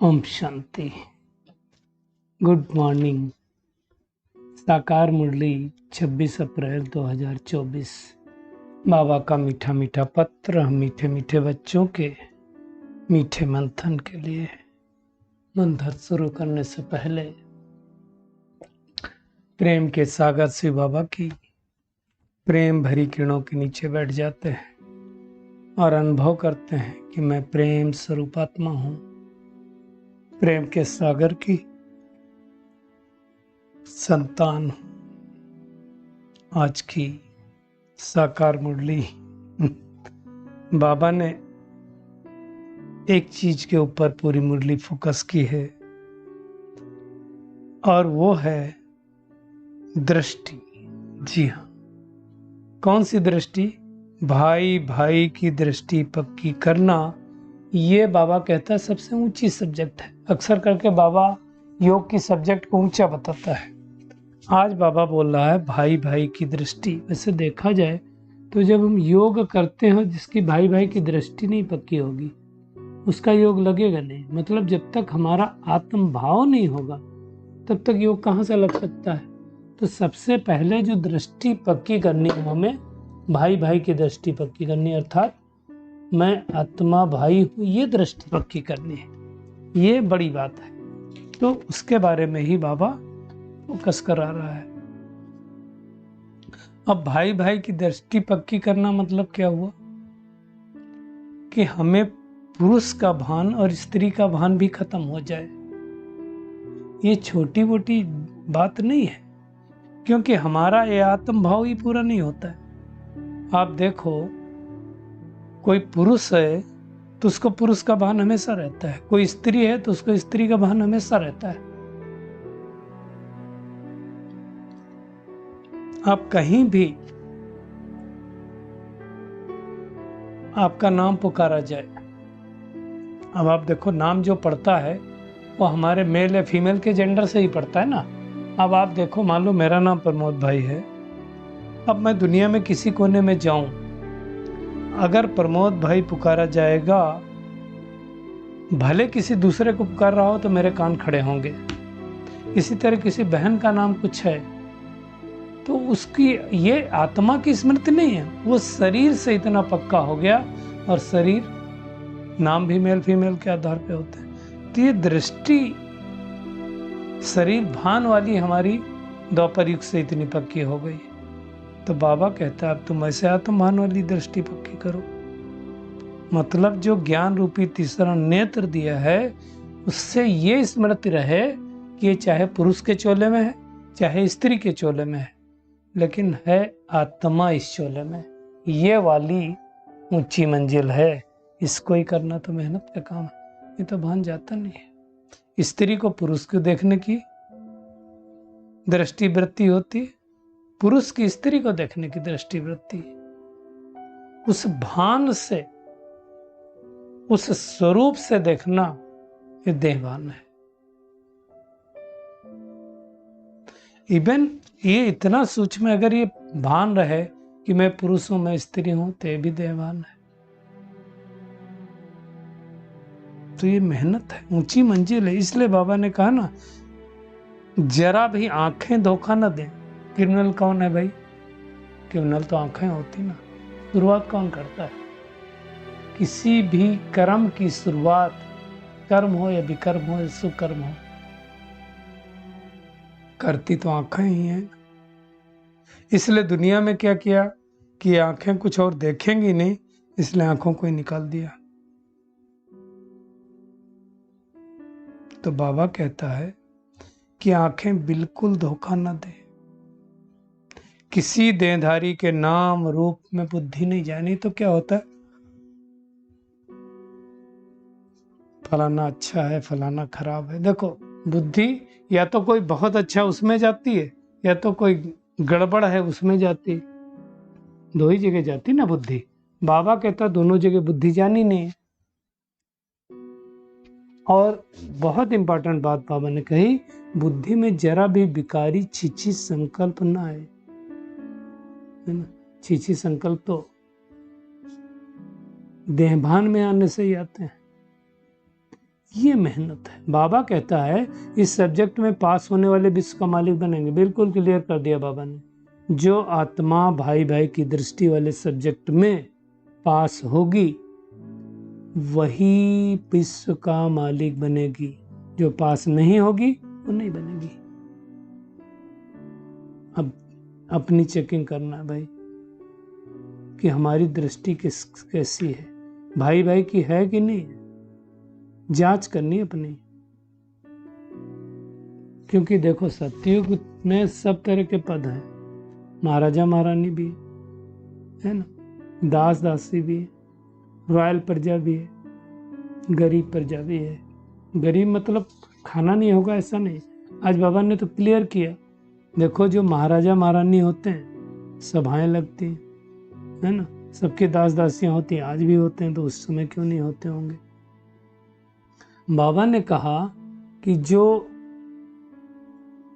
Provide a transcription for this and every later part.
Om Shanti. Good morning. साकार मुरली 26 अप्रैल 2024। बाबा का मीठा मीठा पत्र मीठे मीठे बच्चों के मीठे मंथन के लिए। मंथन शुरू करने से पहले प्रेम के सागर से बाबा की प्रेम भरी किरणों के नीचे बैठ जाते हैं और अनुभव करते हैं कि मैं प्रेम स्वरूप आत्मा हूँ। प्रेम के सागर की संतान आज की साकार मुरली बाबा ने एक चीज के ऊपर पूरी मुरली फोकस की है और वो है दृष्टि। जी हाँ, कौन सी दृष्टि? भाई भाई की दृष्टि पक्की करना। ये बाबा कहता है सबसे ऊंची सब्जेक्ट है। अक्सर करके बाबा योग की सब्जेक्ट को ऊंचा बताता है। आज बाबा बोल रहा है भाई भाई की दृष्टि। वैसे देखा जाए तो जब हम योग करते हैं जिसकी भाई भाई की दृष्टि नहीं पक्की होगी उसका योग लगेगा नहीं। मतलब जब तक हमारा आत्म भाव नहीं होगा तब तक योग कहाँ से लग सकता है? तो सबसे पहले जो दृष्टि पक्की करनी है हमें भाई भाई की दृष्टि पक्की करनी, अर्थात मैं आत्मा भाई हूँ, ये दृष्टि पक्की करनी है। ये बड़ी बात है। तो उसके बारे में ही बाबा फोकस करा रहा है। अब भाई भाई की दृष्टि पक्की करना मतलब क्या हुआ कि हमें पुरुष का भान और स्त्री का भान भी खत्म हो जाए। ये छोटी मोटी बात नहीं है, क्योंकि हमारा ये आत्म भाव ही पूरा नहीं होता है। आप देखो, कोई पुरुष है तो उसको पुरुष का भान हमेशा रहता है, कोई स्त्री है तो उसको स्त्री का भान हमेशा रहता है। आप कहीं भी आपका नाम पुकारा जाए, अब आप देखो नाम जो पड़ता है वो हमारे मेल या फीमेल के जेंडर से ही पड़ता है ना। अब आप देखो, मान लो मेरा नाम प्रमोद भाई है। अब मैं दुनिया में किसी कोने में जाऊं, अगर प्रमोद भाई पुकारा जाएगा, भले किसी दूसरे को पुकार रहा हो तो मेरे कान खड़े होंगे। इसी तरह किसी बहन का नाम कुछ है तो उसकी ये आत्मा की स्मृति नहीं है, वो शरीर से इतना पक्का हो गया। और शरीर नाम भी मेल फीमेल के आधार पे होते हैं। तो ये दृष्टि शरीर भान वाली हमारी द्वापर युग से इतनी पक्की हो गई। तो बाबा कहता है अब तुम ऐसे आत्म भान वाली दृष्टि पक्की करो। मतलब जो ज्ञान रूपी तीसरा नेत्र दिया है उससे ये स्मृति रहे कि ये चाहे पुरुष के चोले में है चाहे स्त्री के चोले में है, लेकिन है आत्मा इस चोले में। ये वाली ऊंची मंजिल है। इसको ही करना तो मेहनत का काम है। ये तो भान जाता नहीं है। स्त्री को पुरुष को देखने की दृष्टि वृत्ति होती है, पुरुष की स्त्री को देखने की दृष्टि वृत्ति। उस भान से, उस स्वरूप से देखना ये देहभान है। इवन ये इतना सूक्ष्म, अगर ये भान रहे कि मैं पुरुष हूं मैं स्त्री हूं तो ये भी देहभान है। तो ये मेहनत है, ऊंची मंजिल है। इसलिए बाबा ने कहा ना, जरा भी आंखें धोखा न दें। क्रिमिनल कौन है भाई? क्रिमिनल तो आंखें होती ना। शुरुआत कौन करता है? किसी भी कर्म की शुरुआत, कर्म हो या विकर्म हो या सुकर्म हो, करती तो आंखें ही हैं। इसलिए दुनिया में क्या किया कि आंखें कुछ और देखेंगी नहीं, इसलिए आंखों को ही निकाल दिया। तो बाबा कहता है कि आंखें बिल्कुल धोखा न दे। किसी देहधारी के नाम रूप में बुद्धि नहीं जानी तो क्या होता है, फलाना अच्छा है फलाना खराब है। देखो, बुद्धि या तो कोई बहुत अच्छा उसमें जाती है या तो कोई गड़बड़ है उसमें जाती है। दो ही जगह जाती ना बुद्धि। बाबा कहता दोनों जगह बुद्धि जानी नहीं है। और बहुत इंपॉर्टेंट बात बाबा ने कही, बुद्धि में जरा भी विकारी छीछी संकल्प ना आए, है ना। छीछी संकल्प तो देहभान में आने से ही आते हैं। ये मेहनत है। बाबा कहता है इस सब्जेक्ट में पास होने वाले विश्व का मालिक बनेंगे। बिल्कुल क्लियर कर दिया बाबा ने। जो आत्मा भाई भाई की दृष्टि वाले सब्जेक्ट में पास होगी वही विश्व का मालिक बनेगी। जो पास नहीं होगी वो नहीं बनेगी। अब अपनी चेकिंग करना है भाई कि हमारी दृष्टि कैसी है, भाई भाई की है कि नहीं है। जांच करनी अपनी, क्योंकि देखो सतयुग में सब तरह के पद हैं। महाराजा महारानी भी है ना, दास दासी भी है, रॉयल प्रजा भी है, गरीब प्रजा भी है। गरीब मतलब खाना नहीं होगा ऐसा नहीं। आज बाबा ने तो क्लियर किया। देखो जो महाराजा महारानी होते हैं सभाएं लगती है ना, सबके दास दासियां होती हैं, आज भी होते हैं, तो उस समय क्यों नहीं होते होंगे। बाबा ने कहा कि जो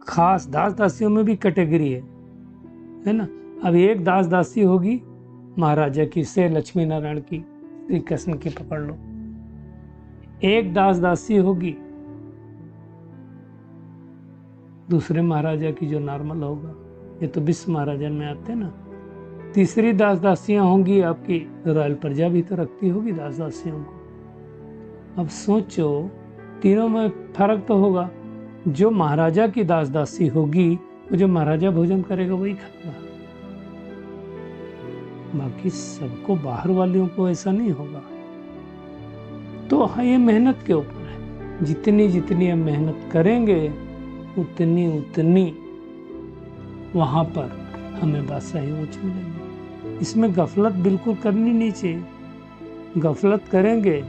खास दास दासियों में भी कैटेगरी है ना। अब एक दास दासी होगी महाराजा की, से लक्ष्मी नारायण की, श्री कृष्ण की पकड़ लो। एक दास दासी होगी दूसरे महाराजा की जो नॉर्मल होगा, ये तो विश्व महाराजन में आते हैं ना। तीसरी दास दासियां होंगी आपकी, रॉयल प्रजा भी तो रखती होगी दास दासियों को। अब सोचो तीनों में फर्क तो होगा। जो महाराजा की दास दासी होगी वो जो महाराजा भोजन करेगा वही खाएगा, बाकी सबको बाहर वालियों को ऐसा नहीं होगा। तो हाँ, ये मेहनत के ऊपर है। जितनी जितनी हम मेहनत करेंगे उतनी उतनी वहां पर हमें बादशाही ऊंच मिलेगी। इसमें गफलत बिल्कुल करनी नहीं चाहिए। गफलत करेंगे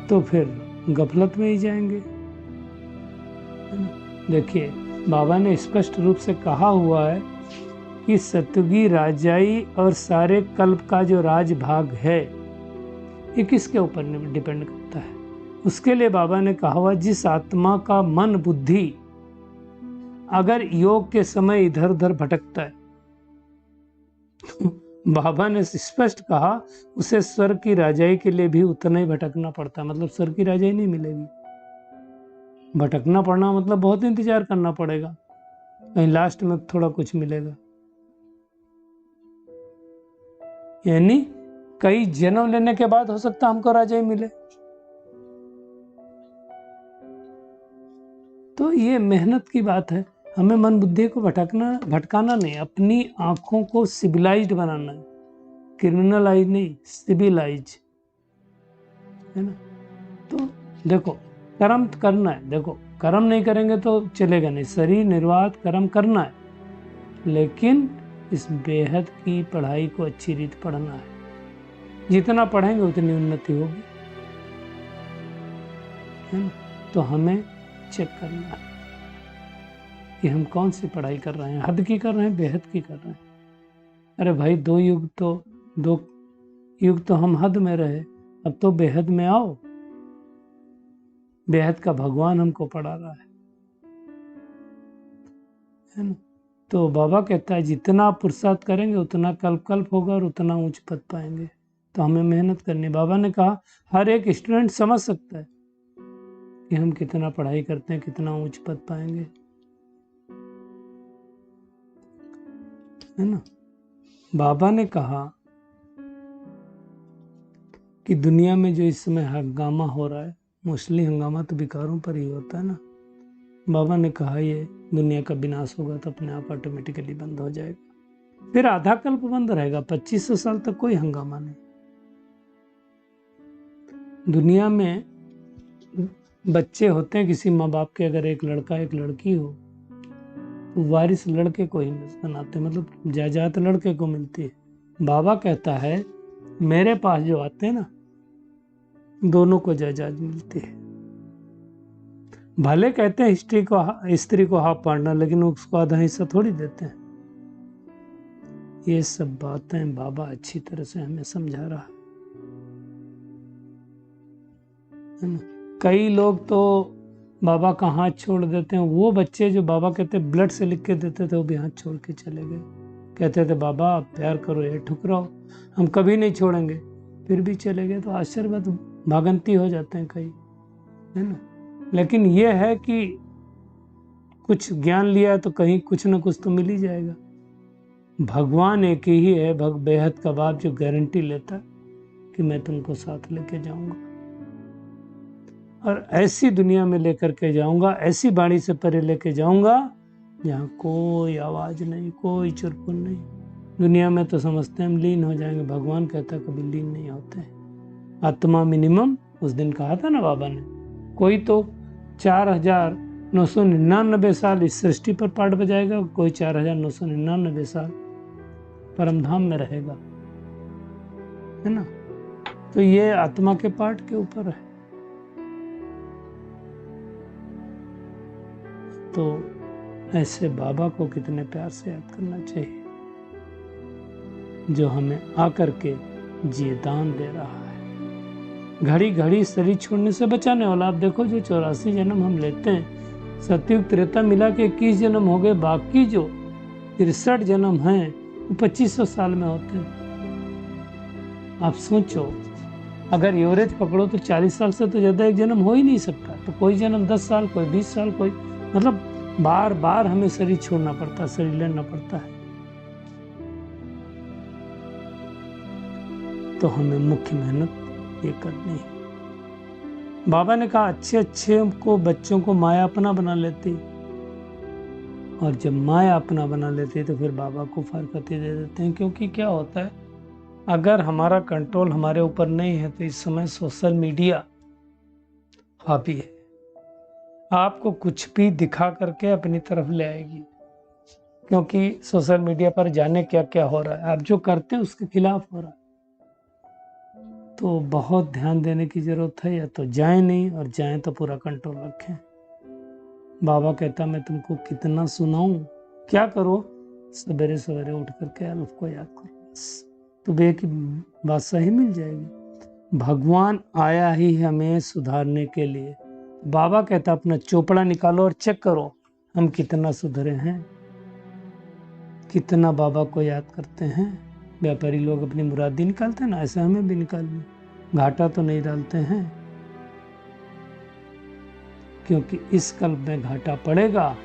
तो फिर गफलत में ही जाएंगे। देखिए बाबा ने स्पष्ट रूप से कहा हुआ है कि सतयुगी राजाई और सारे कल्प का जो राज भाग है ये किसके ऊपर डिपेंड करता है। उसके लिए बाबा ने कहा हुआ जिस आत्मा का मन बुद्धि अगर योग के समय इधर उधर भटकता है, बाबा ने स्पष्ट कहा उसे स्वर्ग की राजाई के लिए भी उतना ही भटकना पड़ता है। मतलब स्वर्ग की राजाई नहीं मिलेगी। भटकना पड़ना मतलब बहुत इंतजार करना पड़ेगा, कहीं लास्ट में थोड़ा कुछ मिलेगा। यानी कई जन्म लेने के बाद हो सकता हमको राजाई मिले। तो ये मेहनत की बात है। हमें मन बुद्धि को भटकाना नहीं, अपनी आंखों को सिविलाइज्ड बनाना है। क्रिमिनलाइज नहीं, सिविलाइज, है ना। तो देखो कर्म करना है। देखो कर्म नहीं करेंगे तो चलेगा नहीं, शरीर निर्वाह कर्म करना है, लेकिन इस बेहद की पढ़ाई को अच्छी रीत पढ़ना है। जितना पढ़ेंगे उतनी उन्नति होगी, है ना। तो हमें चेक करना है कि हम कौन सी पढ़ाई कर रहे हैं, हद की कर रहे हैं, बेहद की कर रहे हैं। अरे भाई दो युग तो हम हद में रहे, अब तो बेहद में आओ। बेहद का भगवान हमको पढ़ा रहा है ना। तो बाबा कहता है जितना पुरुषार्थ करेंगे उतना कल्प होगा और उतना ऊंच पद पाएंगे। तो हमें मेहनत करनी। बाबा ने कहा हर एक स्टूडेंट समझ सकता है कि हम कितना पढ़ाई करते हैं, कितना ऊंच पद पाएंगे, है ना। बाबा ने कहा कि दुनिया में जो इस समय हंगामा हो रहा है, मोस्टली हंगामा तो विकारों पर ही होता है ना। बाबा ने कहा ये दुनिया का विनाश होगा तो अपने आप ऑटोमेटिकली बंद हो जाएगा। फिर आधा कल्प बंद रहेगा, 2500 साल तक कोई हंगामा नहीं। दुनिया में बच्चे होते हैं किसी माँ बाप के, अगर एक लड़का एक लड़की हो तो वारिस लड़के को ही बनाते, मतलब जायदाद लड़के को मिलती है। बाबा कहता है मेरे पास जो आते हैं ना दोनों को जायदाद मिलती है। भले कहते हैं स्त्री को हाफ पार्टनर, लेकिन उसको आधा हिस्सा थोड़ी देते हैं। ये सब बातें बाबा अच्छी तरह से हमें समझा रहा है ना। कई लोग तो बाबा का हाथ छोड़ देते हैं। वो बच्चे जो बाबा कहते ब्लड से लिख के देते थे वो भी हाथ छोड़ के चले गए। कहते थे बाबा आप प्यार करो या ठुकराओ, हम कभी नहीं छोड़ेंगे। फिर भी चले गए, तो आश्चर्य बात, भागंती हो जाते हैं कई, है ना। लेकिन ये है कि कुछ ज्ञान लिया है तो कहीं कुछ ना कुछ तो मिल ही जाएगा। भगवान एक ही है, बेहद का बाप, जो गारंटी लेता है कि मैं तुमको साथ लेके जाऊंगा और ऐसी दुनिया में लेकर के जाऊंगा, ऐसी बाणी से परे लेके जाऊंगा जहाँ कोई आवाज नहीं, कोई चुरपुन नहीं। दुनिया में तो समझते हैं हम लीन हो जाएंगे, भगवान कहता है कभी लीन नहीं होते। आत्मा मिनिमम, उस दिन कहा था ना बाबा ने, कोई तो 4999 साल इस सृष्टि पर पाठ बजाएगा, कोई 4999 साल परमधाम में रहेगा, है ना। तो ये आत्मा के पाठ के ऊपर है। तो ऐसे बाबा को कितने प्यार से याद करना चाहिए, जो हमें आकर के जी दान दे रहा है, घड़ी घड़ी शरीर छोड़ने से बचाने वाला। आप देखो जो 84 जन्म हम लेते हैं, सतयुग त्रेता मिला के 21 जन्म हो गए, बाकी जो 63 जन्म हैं वो 2500 साल में होते हैं। आप सोचो, अगर एवरेज पकड़ो तो 40 साल से तो ज्यादा एक जन्म हो ही नहीं सकता। तो कोई जन्म 10 साल, कोई 20 साल, कोई मतलब बार बार हमें शरीर छोड़ना पड़ता है, शरीर लेना पड़ता है। तो हमें मुख्य मेहनत ये करनी है। बाबा ने कहा अच्छे अच्छे को बच्चों को माया अपना बना लेती, और जब माया अपना बना लेती तो फिर बाबा को फारकती दे देते हैं। क्योंकि क्या होता है, अगर हमारा कंट्रोल हमारे ऊपर नहीं है तो इस समय सोशल मीडिया हावी है, आपको कुछ भी दिखा करके अपनी तरफ ले आएगी। क्योंकि सोशल मीडिया पर जाने क्या क्या हो रहा है, आप जो करते हैं उसके खिलाफ हो रहा है। तो बहुत ध्यान देने की जरूरत है, या तो जाए नहीं, और जाए तो पूरा कंट्रोल रखें। बाबा कहता मैं तुमको कितना सुनाऊं, क्या करो, सवेरे सवेरे उठ करके अल्फ को याद करो, बस तो बे की बात सही मिल जाएगी। भगवान आया ही हमें सुधारने के लिए। बाबा कहता अपना चोपड़ा निकालो और चेक करो हम कितना सुधरे हैं, कितना बाबा को याद करते हैं। व्यापारी लोग अपनी मुरादी निकालते हैं ना, ऐसे हमें भी निकालनी, घाटा तो नहीं डालते हैं। क्योंकि इस कल्प में घाटा पड़ेगा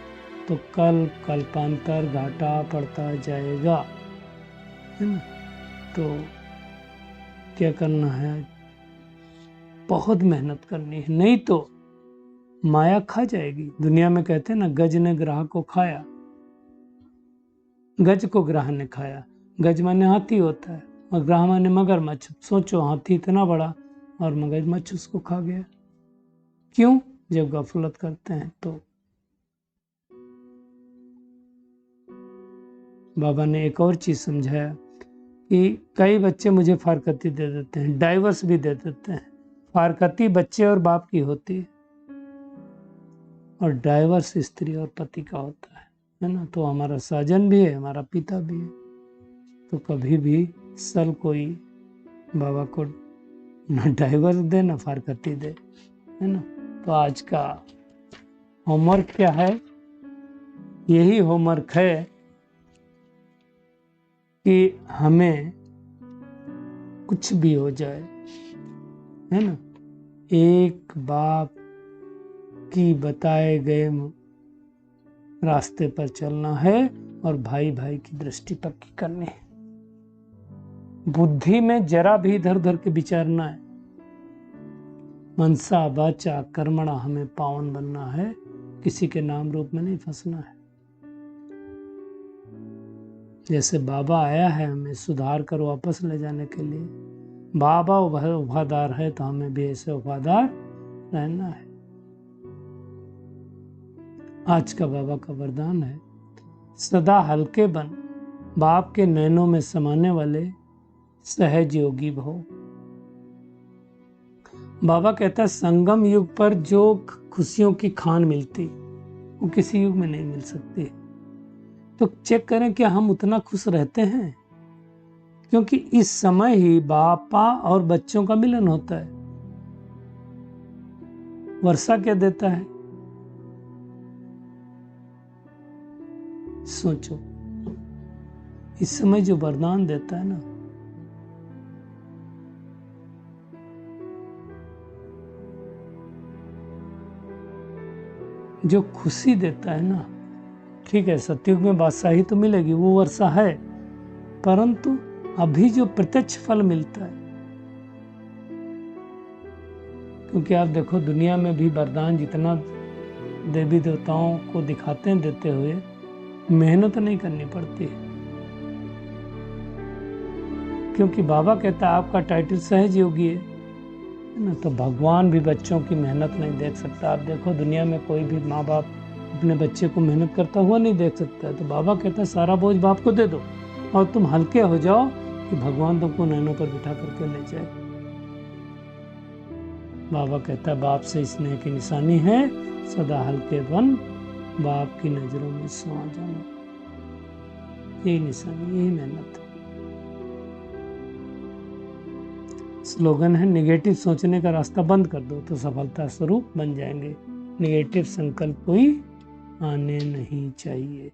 तो कल्पांतर घाटा पड़ता जाएगा, है ना। तो क्या करना है, बहुत मेहनत करनी है, नहीं तो माया खा जाएगी। दुनिया में कहते हैं ना, गज ने ग्राह को खाया, गज को ग्राह ने खाया। गज माने हाथी होता है और ग्राह माने मगरमच्छ। सोचो, हाथी इतना बड़ा और मगरमच्छ उसको खा गया। क्यों? जब गफलत करते हैं तो। बाबा ने एक और चीज समझाया कि कई बच्चे मुझे फारकती दे देते हैं, डाइवर्स भी दे देते हैं। फारकती बच्चे और बाप की होती है और डाइवर्स स्त्री और पति का होता है ना। तो हमारा साजन भी है, हमारा पिता भी है। तो कभी भी सल कोई बाबा को ना डाइवर्स दे ना फारकती दे, है ना। तो आज का होमवर्क क्या है? यही होमवर्क है कि हमें कुछ भी हो जाए, है ना, एक बाप की बताए गए रास्ते पर चलना है और भाई भाई की दृष्टि पक्की करनी है। बुद्धि में जरा भी इधर उधर के विचारना है। मनसा वाचा कर्मणा हमें पावन बनना है, किसी के नाम रूप में नहीं फंसना है। जैसे बाबा आया है हमें सुधार कर वापस ले जाने के लिए, बाबा वफादार है तो हमें भी ऐसे वफादार रहना है। आज का बाबा का वरदान है, सदा हल्के बन, बाप के नैनों में समाने वाले सहज योगी भव। बाबा कहता है संगम युग पर जो खुशियों की खान मिलती वो किसी युग में नहीं मिल सकती। तो चेक करें क्या हम उतना खुश रहते हैं? क्योंकि इस समय ही बापा और बच्चों का मिलन होता है। वर्षा क्या देता है? सोचो, इस समय जो वरदान देता है ना, जो खुशी देता है ना, ठीक है सतयुग में बादशाही तो मिलेगी, वो वर्षा है, परंतु अभी जो प्रत्यक्ष फल मिलता है, क्योंकि आप देखो दुनिया में भी वरदान जितना देवी देवताओं को दिखाते हैं देते हुए, मेहनत नहीं करनी पड़ती है। क्योंकि बाबा कहता है आपका टाइटल सहज योगी है ना, तो भगवान भी बच्चों की मेहनत नहीं देख सकता। आप देखो दुनिया में कोई भी माँ बाप अपने बच्चे को मेहनत करता हुआ नहीं देख सकता है, तो बाबा कहता है सारा बोझ बाप को दे दो और तुम हल्के हो जाओ कि भगवान तुमको नैनों पर बिठा करके ले जाए। बाबा कहता है बाप से स्नेह की निशानी है सदा हल्के बन, बाप की नजरों में सो जाना। यही निशानी, यही मेहनत है। स्लोगन है नेगेटिव सोचने का रास्ता बंद कर दो तो सफलता स्वरूप बन जाएंगे। नेगेटिव संकल्प कोई आने नहीं चाहिए।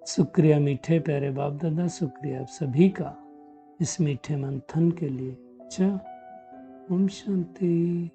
शुक्रिया मीठे प्यारे बाप दादा, शुक्रिया आप सभी का इस मीठे मंथन के लिए। अच्छा, ओम शांति।